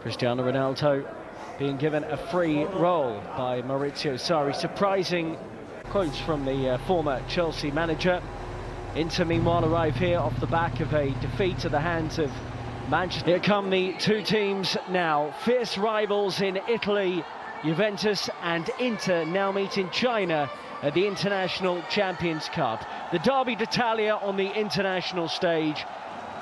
Cristiano Ronaldo being given a free roll by Maurizio Sarri. Surprising quotes from the former Chelsea manager. Inter meanwhile arrive here off the back of a defeat at the hands of Manchester. Here come the two teams now, fierce rivals in Italy. Juventus and Inter now meet in China at the International Champions Cup. The Derby d'Italia on the international stage.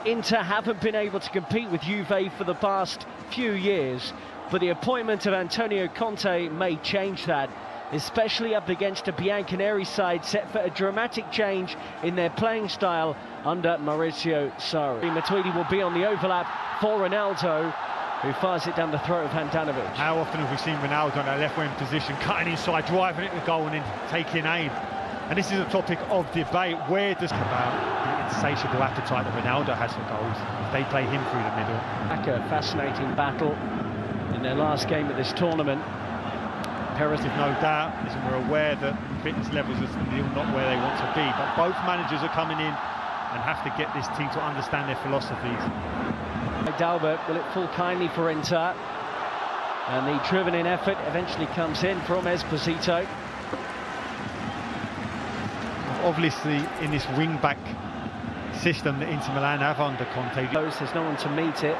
Inter haven't been able to compete with Juve for the past few years, but the appointment of Antonio Conte may change that, especially up against a Bianconeri side set for a dramatic change in their playing style under Maurizio Sarri. Matuidi will be on the overlap for Ronaldo, who fires it down the throat of Handanovic. How often have we seen Ronaldo in that left wing position, cutting inside, driving it to goal and then taking aim? And this is a topic of debate. Where does about the insatiable appetite that Ronaldo has for goals if they play him through the middle? A fascinating battle in their last game of this tournament. Perez, no doubt, listen, we're aware that fitness levels are still not where they want to be, but both managers are coming in and have to get this team to understand their philosophies. Dalbert, will it fall kindly for Inter? And the driven-in effort eventually comes in from Esposito. Obviously, in this wing-back system that Inter Milan have under Conte, there's no one to meet it.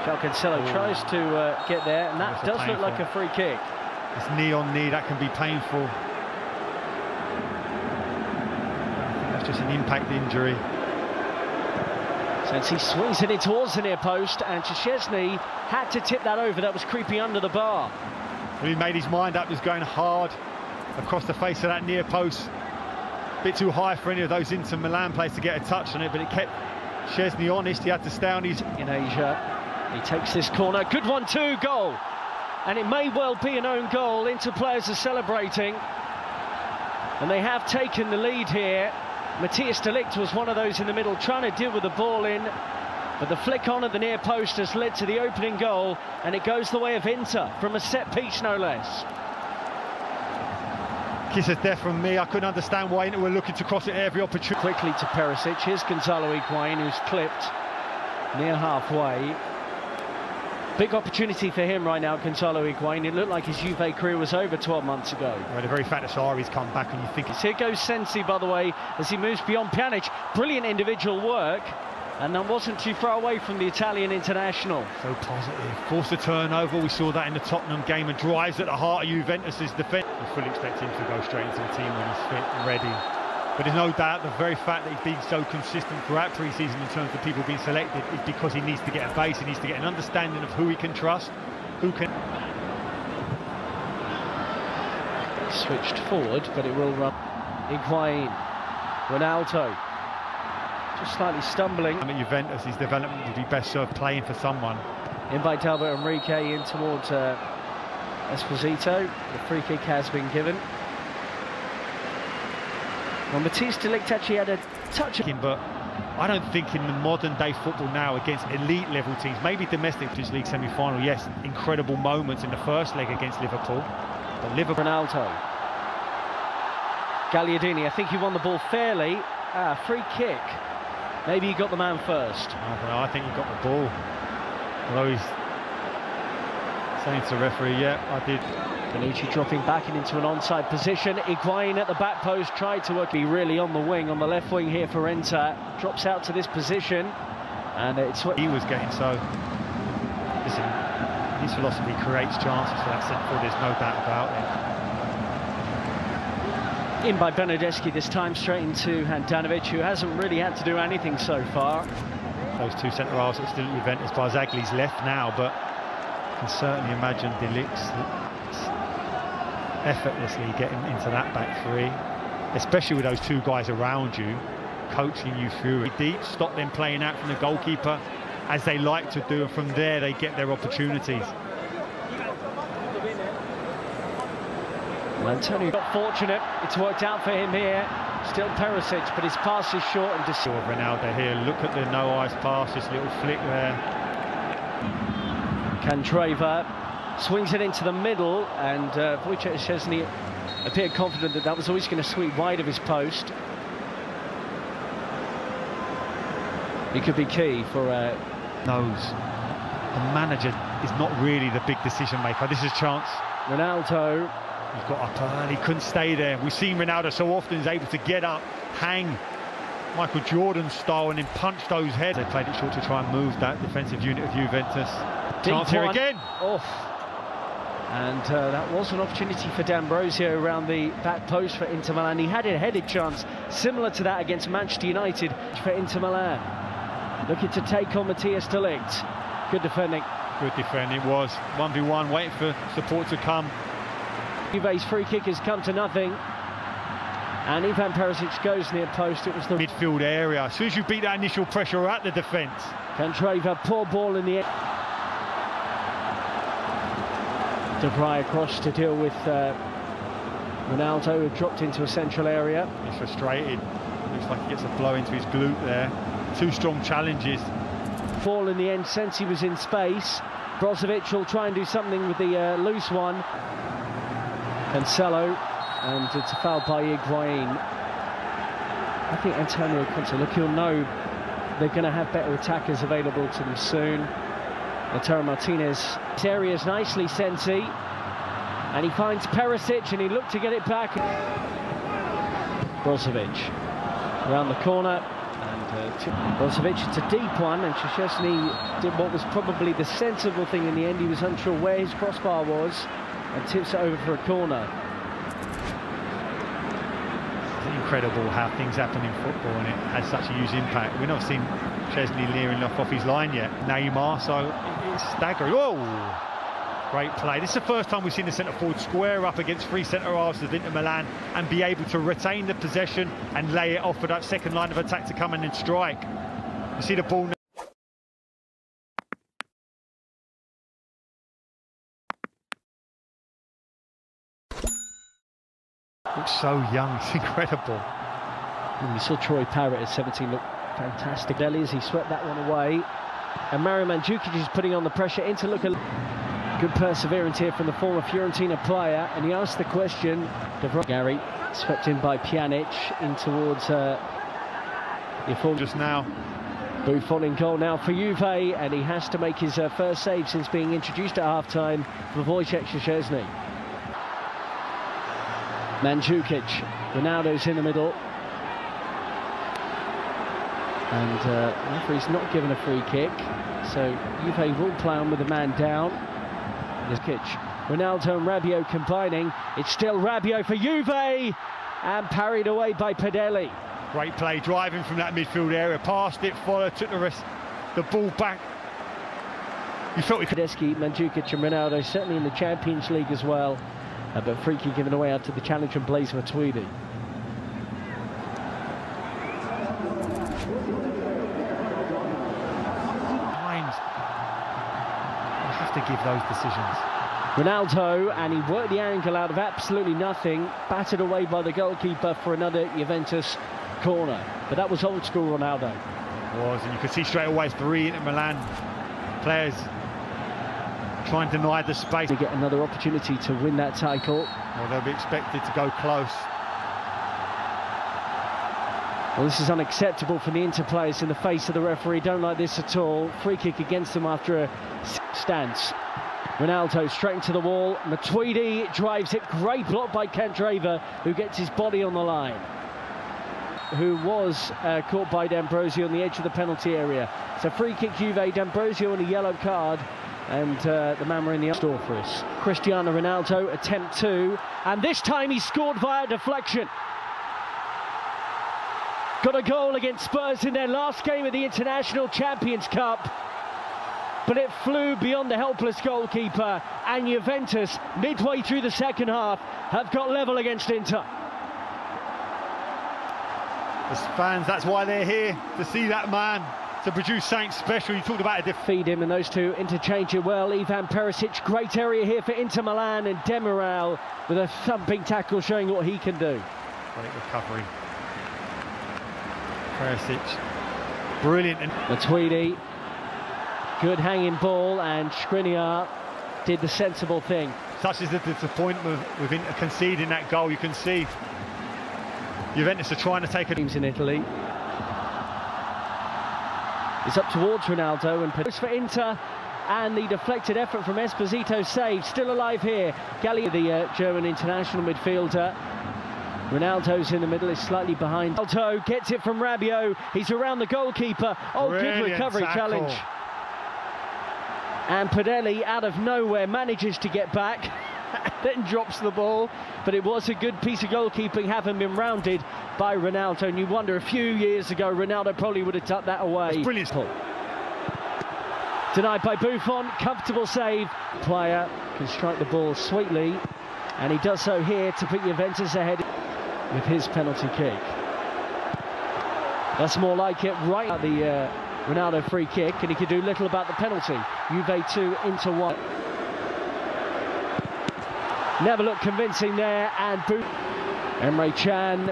João Cancelo tries to get there, and that does look like a free kick. It's knee on knee, that can be painful. I think that's just an impact injury. Since he swings it in towards the near post, and Szczesny had to tip that over. That was creeping under the bar. Well, he made his mind up, he was going hard across the face of that near post. A bit too high for any of those Inter Milan players to get a touch on it, but it kept Szczesny honest. He had to stay on his... In Asia, he takes this corner. Good one too, goal. And it may well be an own goal. Inter players are celebrating. And they have taken the lead here. Matthias de Ligt was one of those in the middle trying to deal with the ball in, but the flick on at the near post has led to the opening goal, and it goes the way of Inter from a set piece, no less. Kiss of death from me. I couldn't understand why Inter were looking to cross it at every opportunity. Quickly to Perisic. Here's Gonzalo Higuain, who's clipped near halfway. Big opportunity for him right now, Gonzalo Higuain. It looked like his Juve career was over 12 months ago. Well, the very fact that Sarri's come back and you think... Here goes Sensi, by the way, as he moves beyond Pjanic. Brilliant individual work, and that wasn't too far away from the Italian international. So positive. Forced a turnover. We saw that in the Tottenham game, and drives at the heart of Juventus' defence. We fully expect him to go straight into the team when he's fit and ready. But there's no doubt the very fact that he's been so consistent throughout pre-season in terms of people being selected is because he needs to get a base, he needs to get an understanding of who he can trust, who can... Switched forward, but it will run. Higuain, Ronaldo, just slightly stumbling. At Juventus, his development would be best served playing for someone. In by Dalbert Enrique, in towards Esposito. The free kick has been given. Well, Matthias de Ligt actually had a touch. But I don't think in the modern day football now against elite level teams, maybe domestic League semi-final, yes, incredible moments in the first leg against Liverpool. But Liverpool... Ronaldo. Gagliardini, I think he won the ball fairly. Free kick. Maybe he got the man first. I think he got the ball. Although he's saying to the referee, yeah, I did. Bonucci dropping back and into an onside position. Higuain at the back post tried to work. He really on the wing, on the left wing here for Inter. Drops out to this position, and it's what he was getting. So, listen, his philosophy creates chances for that centre forward. There's no doubt about it. In by Bernardeschi this time, straight into Handanovic, who hasn't really had to do anything so far. Those two centre halves are still at Juventus. Barzagli's left now, but you can certainly imagine de Ligt's effortlessly getting into that back three, especially with those two guys around you, coaching you through it. Deep, stop them playing out from the goalkeeper as they like to do, and from there they get their opportunities. Well, Antonio got fortunate, it's worked out for him here. Still Perisic, but his pass is short and Ronaldo here, look at the no-eyes pass, this little flick there. Candreva swings it into the middle, and Wojciech Szczesny appeared confident that that was always going to sweep wide of his post. He could be key for nose. the manager is not really the big decision maker. This is a chance. Ronaldo. He's got up early, couldn't stay there. We've seen Ronaldo so often, he's able to get up, hang, Michael Jordan style, and then punch those heads. They played it short to try and move that defensive unit of Juventus. Chance here again. Off. And that was an opportunity for D'Ambrosio around the back post for Inter Milan. He had a headed chance similar to that against Manchester United for Inter Milan. Looking to take on Matthias de Ligt. Good defending. Good defending was. 1v1, waiting for support to come. Juve's free kick has come to nothing. And Ivan Perisic goes near post. It was the midfield area. As soon as you beat that initial pressure at the defence. Candreva, poor ball in the end. De Vrij across to deal with Ronaldo, who dropped into a central area. He's frustrated. Looks like he gets a blow into his glute there. Two strong challenges. Ball in the end, since he was in space. Brozovic will try and do something with the loose one. Cancelo, and it's a foul by Higuain. I think Antonio Conte, look, he'll know they're going to have better attackers available to them soon. Lautaro Martinez, this area is nicely Sensi, and he finds Perisic, and he looked to get it back. Brozovic around the corner, and Brozovic, it's a deep one, and Szczesny did what was probably the sensible thing in the end. He was unsure where his crossbar was, and tips it over for a corner. It's incredible how things happen in football, and it has such a huge impact. We've not seen Szczesny leering off his line yet. Neymar, so it's staggering. Oh, great play. This is the first time we've seen the centre-forward square up against three centre-halves of Inter Milan and be able to retain the possession and lay it off for that second line of attack to come in and strike. You see the ball now. Looks so young, it's incredible. And we saw Troy Parrott at 17 look fantastic. As he swept that one away. And Mario Mandzukic is putting on the pressure. Inter look good perseverance here from the former Fiorentina player. And he asked the question. Gary swept in by Pjanic in towards just now. Buffon in goal now for Juve, and he has to make his first save since being introduced at half-time for Wojciech Szczesny. Mandzukic, Ronaldo's in the middle. And the referee's not given a free kick, so Juve will play on with the man down. Ronaldo and Rabiot combining. It's still Rabiot for Juve, and parried away by Padelli. Great play, driving from that midfield area, passed it, followed, took the ball back. You felt he could. Mandzukic and Ronaldo, certainly in the Champions League as well, but free kick given away after the challenge from Blaise Matuidi. To give those decisions. Ronaldo, and he worked the angle out of absolutely nothing, battered away by the goalkeeper for another Juventus corner. But that was old school Ronaldo. It was, and you could see straight away three Inter Milan players trying to deny the space. To get another opportunity to win that title. Well, they'll be expected to go close. Well, this is unacceptable for the Inter players in the face of the referee. Don't like this at all. Free kick against them after a stance. Ronaldo straight into the wall. Matuidi drives it. Great block by Candreva, who gets his body on the line. Who was caught by D'Ambrosio on the edge of the penalty area. It's a free kick Juve. D'Ambrosio on a yellow card. And the man were in the store for us. Cristiano Ronaldo, attempt 2. And this time he scored via deflection. Got a goal against Spurs in their last game of the International Champions Cup, but it flew beyond the helpless goalkeeper, and Juventus, midway through the second half, have got level against Inter. As fans, that's why they're here, to see that man, to produce something special. You talked about a feed him, and those two interchange it well. Ivan Perisic, great area here for Inter Milan, and Demiral with a thumping tackle showing what he can do. Great recovery. Perisic, brilliant. Matuidi, good hanging ball, and Skriniar did the sensible thing. Such is the disappointment with Inter conceding that goal. You can see Juventus are trying to take a... Teams in Italy. It's up towards Ronaldo, and for Inter, and the deflected effort from Esposito saved. Still alive here. Galli, the German international midfielder. Ronaldo's in the middle, is slightly behind. Ronaldo gets it from Rabiot. He's around the goalkeeper. Oh, Brilliant good recovery tackle. challenge. And Padelli, out of nowhere, manages to get back. Then drops the ball, but it was a good piece of goalkeeping, having been rounded by Ronaldo. And you wonder, a few years ago, Ronaldo probably would have tucked that away. That's brilliant. Denied by Buffon, comfortable save. Player can strike the ball sweetly, and he does so here to put Juventus ahead with his penalty kick. That's more like it, right at the Ronaldo free kick, and he could do little about the penalty. Juve 2, Inter 1. Never looked convincing there, and Emre Can,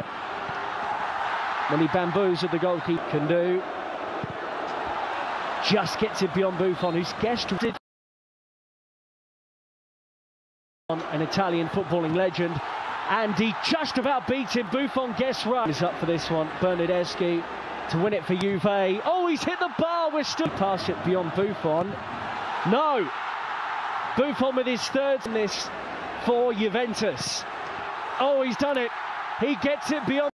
when he bamboozled the goalkeeper, can do. Just gets it beyond Buffon, who's guessed on an Italian footballing legend, and he just about beats him. Buffon guessed right. Is up for this one, Bernardeschi to win it for Juve. Oh, he's hit the bar. We're still pass it beyond Buffon. No, Buffon with his third in this for Juventus. Oh, he's done it. He gets it beyond.